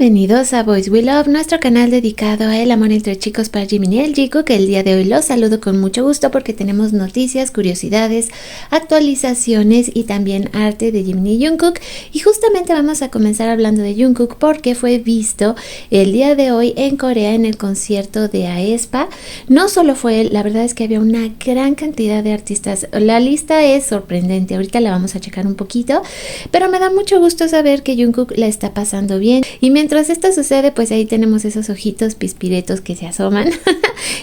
Bienvenidos a Boys We Love, nuestro canal dedicado a el amor entre chicos para Jimin y el Jiko, que el día de hoy los saludo con mucho gusto porque tenemos noticias, curiosidades, actualizaciones y también arte de Jimin y Jungkook. Y justamente vamos a comenzar hablando de Jungkook porque fue visto el día de hoy en Corea en el concierto de aespa. No solo fue él, la verdad es que había una gran cantidad de artistas. La lista es sorprendente, ahorita la vamos a checar un poquito, pero me da mucho gusto saber que Jungkook la está pasando bien. Y mientras esto sucede, pues ahí tenemos esos ojitos pispiretos que se asoman.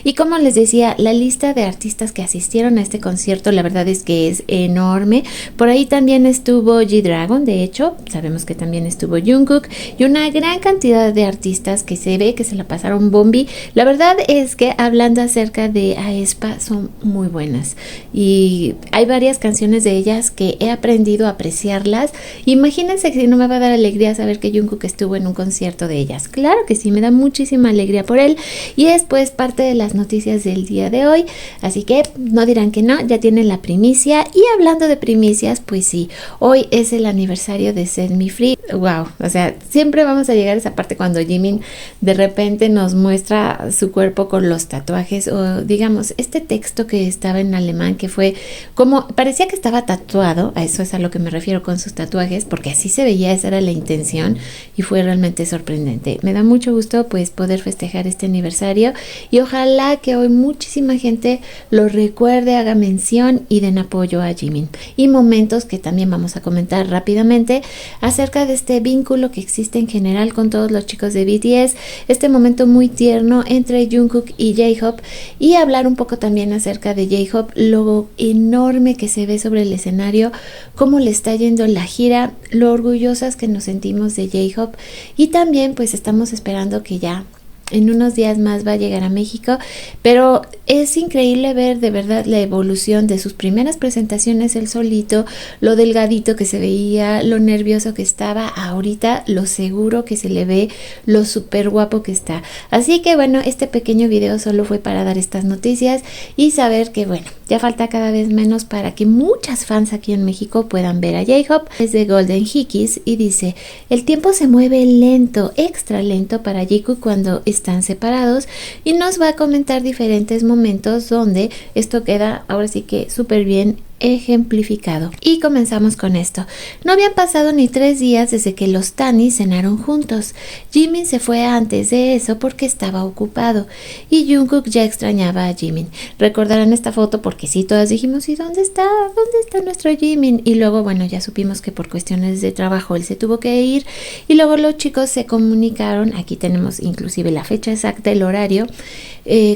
Y como les decía, la lista de artistas que asistieron a este concierto, la verdad es que es enorme. Por ahí también estuvo G-Dragon, de hecho, sabemos que también estuvo Jungkook y una gran cantidad de artistas que se ve que se la pasaron bombi. La verdad es que hablando acerca de aespa son muy buenas y hay varias canciones de ellas que he aprendido a apreciarlas. Imagínense que no me va a dar alegría saber que Jungkook estuvo en un concierto de ellas. Claro que sí, me da muchísima alegría por él y es pues parte de las noticias del día de hoy, así que no dirán que no, ya tienen la primicia. Y hablando de primicias, pues sí, hoy es el aniversario de Set Me Free. Wow, o sea, siempre vamos a llegar a esa parte cuando Jimin de repente nos muestra su cuerpo con los tatuajes o digamos este texto que estaba en alemán que fue como, parecía que estaba tatuado, a eso es a lo que me refiero con sus tatuajes, porque así se veía, esa era la intención y fue realmente sorprendente. Me da mucho gusto pues poder festejar este aniversario y ojalá que hoy muchísima gente lo recuerde, haga mención y den apoyo a Jimin. Y momentos que también vamos a comentar rápidamente acerca de este vínculo que existe en general con todos los chicos de BTS, este momento muy tierno entre Jungkook y J-Hope y hablar un poco también acerca de J-Hope, lo enorme que se ve sobre el escenario, cómo le está yendo la gira, lo orgullosas que nos sentimos de J-Hope y también pues estamos esperando que ya en unos días más va a llegar a México, pero es increíble ver de verdad la evolución de sus primeras presentaciones, él solito, lo delgadito que se veía, lo nervioso que estaba, ahorita lo seguro que se le ve, lo súper guapo que está. Así que bueno, este pequeño video solo fue para dar estas noticias y saber que bueno, ya falta cada vez menos para que muchas fans aquí en México puedan ver a J-Hope. Es de Golden Hickeys y dice: el tiempo se mueve lento, extra lento para Jungkook cuando están separados, y nos va a comentar diferentes momentos donde esto queda ahora sí que súper bien ejemplificado. Y comenzamos con esto. No habían pasado ni 3 días desde que los Tanis cenaron juntos. Jimin se fue antes de eso porque estaba ocupado y Jungkook ya extrañaba a Jimin. Recordarán esta foto porque sí, todas dijimos: ¿y dónde está? ¿Dónde está nuestro Jimin? Y luego bueno, ya supimos que por cuestiones de trabajo él se tuvo que ir y luego los chicos se comunicaron, aquí tenemos inclusive la fecha exacta, el horario,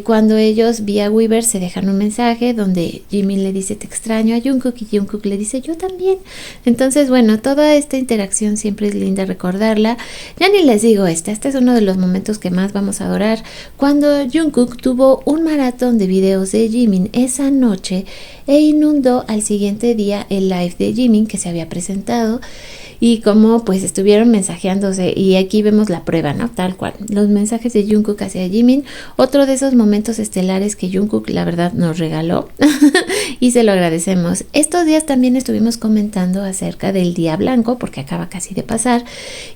cuando ellos vía Weaver se dejan un mensaje donde Jimin le dice: te extraño a Jungkook y Jungkook le dice: yo también. Entonces bueno, toda esta interacción siempre es linda recordarla. Ya ni les digo este es uno de los momentos que más vamos a adorar, cuando Jungkook tuvo un maratón de videos de Jimin esa noche e inundó al siguiente día el live de Jimin que se había presentado. Y como pues estuvieron mensajeándose, y aquí vemos la prueba, ¿no? Tal cual, los mensajes de Jungkook hacia Jimin, otro de esos momentos estelares que Jungkook la verdad nos regaló y se lo agradecemos. Estos días también estuvimos comentando acerca del día blanco, porque acaba casi de pasar,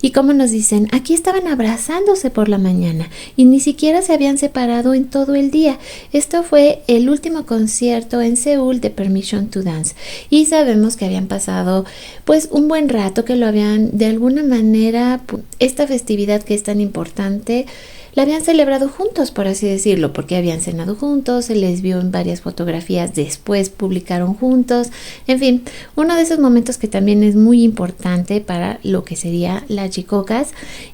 y como nos dicen, aquí estaban abrazándose por la mañana y ni siquiera se habían separado en todo el día. Esto fue el último concierto en Seúl de Permission to Dance y sabemos que habían pasado pues un buen rato, que lo habían de alguna manera, esta festividad que es tan importante, la habían celebrado juntos, por así decirlo, porque habían cenado juntos, se les vio en varias fotografías, después publicaron juntos, en fin, uno de esos momentos que también es muy importante para lo que sería las chicocas.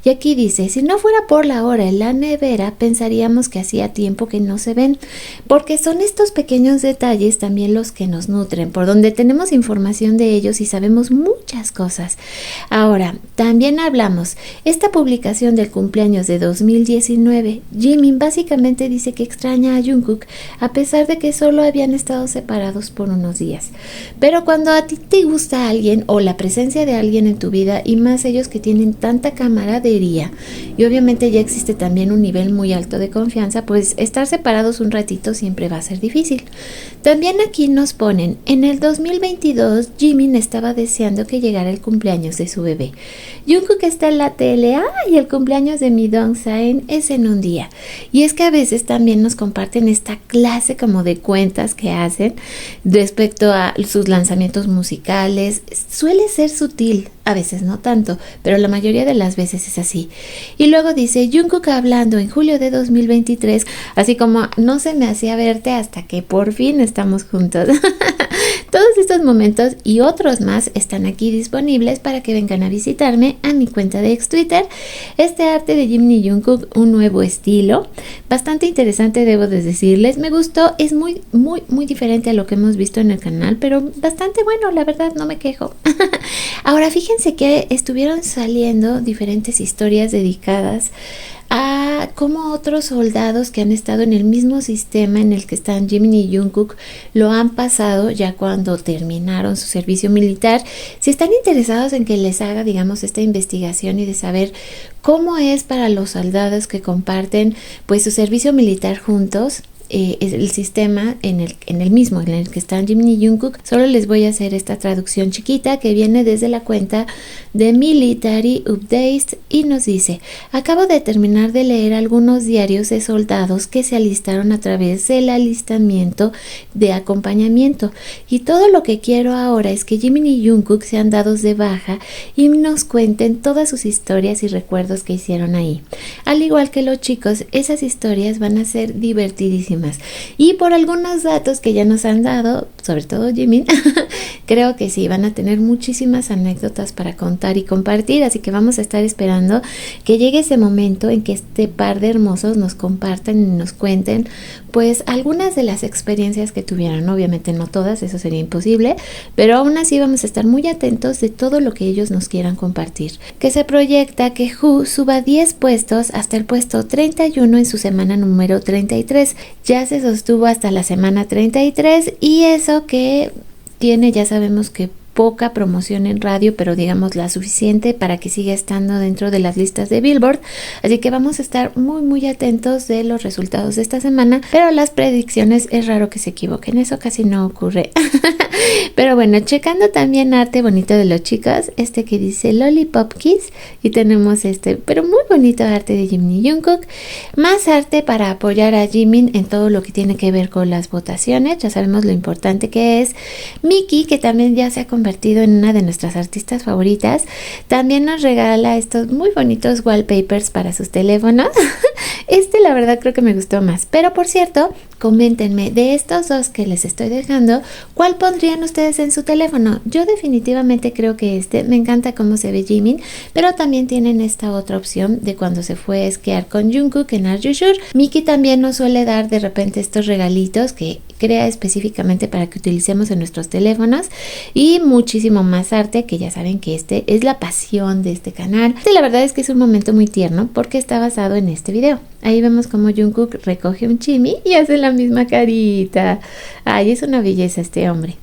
Y aquí dice: si no fuera por la hora en la nevera, pensaríamos que hacía tiempo que no se ven, porque son estos pequeños detalles también los que nos nutren, por donde tenemos información de ellos y sabemos muchas cosas. Ahora, también hablamos, esta publicación del cumpleaños de 2019, Jimin básicamente dice que extraña a Jungkook a pesar de que solo habían estado separados por unos días. Pero cuando a ti te gusta alguien o la presencia de alguien en tu vida, y más ellos que tienen tanta camaradería y obviamente ya existe también un nivel muy alto de confianza, pues estar separados un ratito siempre va a ser difícil. También aquí nos ponen, en el 2022 Jimin estaba deseando que llegara el cumpleaños de su bebé. Jungkook está en la tele, ¡ay! El cumpleaños de mi Dongsaen es en un día. Y es que a veces también nos comparten esta clase como de cuentas que hacen respecto a sus lanzamientos musicales. Suele ser sutil, a veces no tanto, pero la mayoría de las veces es así. Y luego dice, Jungkook hablando en julio de 2023, así como no se me hacía verte hasta que por fin estamos juntos. Todos estos momentos y otros más están aquí disponibles para que vengan a visitarme a mi cuenta de ex Twitter. Este arte de Jimin y Jungkook, un nuevo estilo, bastante interesante, debo de decirles, me gustó, es muy diferente a lo que hemos visto en el canal, pero bastante bueno, la verdad, no me quejo. Ahora fíjense que estuvieron saliendo diferentes historias dedicadas a cómo otros soldados que han estado en el mismo sistema en el que están Jimin y Jungkook lo han pasado ya cuando terminaron su servicio militar. Si están interesados en que les haga, digamos, esta investigación y de saber cómo es para los soldados que comparten pues su servicio militar juntos, es el sistema en el mismo en el que están Jimin y Jungkook. Solo les voy a hacer esta traducción chiquita que viene desde la cuenta de Military Updates y nos dice: acabo de terminar de leer algunos diarios de soldados que se alistaron a través del alistamiento de acompañamiento, y todo lo que quiero ahora es que Jimin y Jungkook sean dados de baja y nos cuenten todas sus historias y recuerdos que hicieron ahí. Al igual que los chicos, esas historias van a ser divertidísimas. Y por algunos datos que ya nos han dado, sobre todo Jimin, creo que sí, van a tener muchísimas anécdotas para contar y compartir, así que vamos a estar esperando que llegue ese momento en que este par de hermosos nos compartan y nos cuenten pues algunas de las experiencias que tuvieron. Obviamente no todas, eso sería imposible, pero aún así vamos a estar muy atentos de todo lo que ellos nos quieran compartir. Que se proyecta que Who suba 10 puestos hasta el puesto 31 en su semana número 33. Ya se sostuvo hasta la semana 33 y eso que tiene, ya sabemos que poca promoción en radio, pero digamos la suficiente para que siga estando dentro de las listas de Billboard, así que vamos a estar muy atentos de los resultados de esta semana, pero las predicciones es raro que se equivoquen, eso casi no ocurre. Pero bueno, checando también arte bonito de los chicos, que dice Lollipop Kiss, y tenemos pero muy bonito arte de Jimin y Jungkook, más arte para apoyar a Jimin en todo lo que tiene que ver con las votaciones. Ya sabemos lo importante que es. Miki, que también ya se ha convertido en una de nuestras artistas favoritas, también nos regala estos muy bonitos wallpapers para sus teléfonos. La verdad creo que me gustó más, pero por cierto, coméntenme de estos dos que les estoy dejando, ¿cuál pondrían ustedes en su teléfono? Yo definitivamente creo que me encanta cómo se ve Jimin, pero también tienen esta otra opción de cuando se fue a esquiar con Jungkook en Are You Sure. Miki también nos suele dar de repente estos regalitos que crea específicamente para que utilicemos en nuestros teléfonos, y muchísimo más arte, que ya saben que es la pasión de este canal. La verdad es que es un momento muy tierno porque está basado en este video. Ahí vemos como Jungkook recoge un chimi y hace la misma carita. Ay, es una belleza este hombre.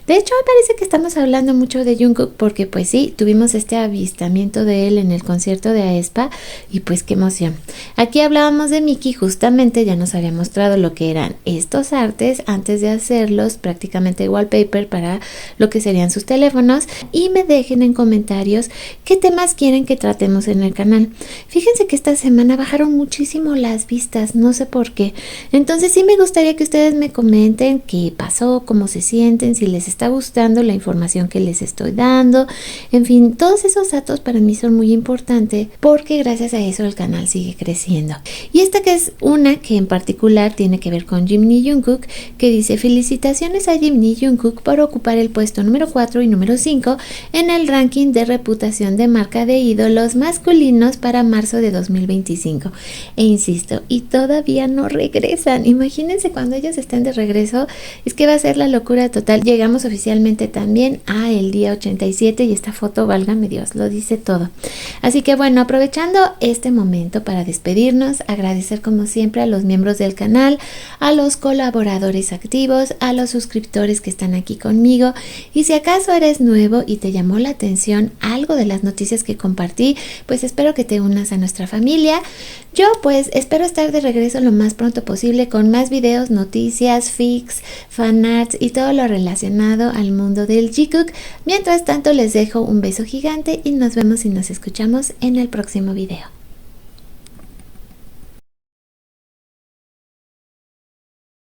De hecho, me parece que estamos hablando mucho de Jungkook porque pues sí, tuvimos este avistamiento de él en el concierto de aespa y pues qué emoción. Aquí hablábamos de Miki, justamente ya nos había mostrado lo que eran estos artes antes de hacerlos prácticamente wallpaper para lo que serían sus teléfonos, y me dejen en comentarios qué temas quieren que tratemos en el canal. Fíjense que esta semana bajaron muchísimo las vistas, no sé por qué. Entonces sí me gustaría que ustedes me comenten qué pasó, cómo se sienten, si les está gustando la información que les estoy dando. En fin, todos esos datos para mí son muy importantes porque gracias a eso el canal sigue creciendo. Y esta que es una que en particular tiene que ver con Jimin y Jungkook, que dice: felicitaciones a Jimin y Jungkook por ocupar el puesto número 4 y número 5 en el ranking de reputación de marca de ídolos masculinos para marzo de 2025. E insisto, y todavía no regresan. Imagínense cuando ellos estén de regreso, es que va a ser la locura total. Llegamos oficialmente también a el día 87 y esta foto, válgame Dios, lo dice todo. Así que bueno, aprovechando este momento para despedirnos, agradecer como siempre a los miembros del canal, a los colaboradores activos, a los suscriptores que están aquí conmigo, y si acaso eres nuevo y te llamó la atención algo de las noticias que compartí, pues espero que te unas a nuestra familia. Yo pues espero estar de regreso lo más pronto posible con más videos, noticias, fics, fanarts y todo lo relacionado al mundo del Jikook. Mientras tanto les dejo un beso gigante y nos vemos y nos escuchamos en el próximo video.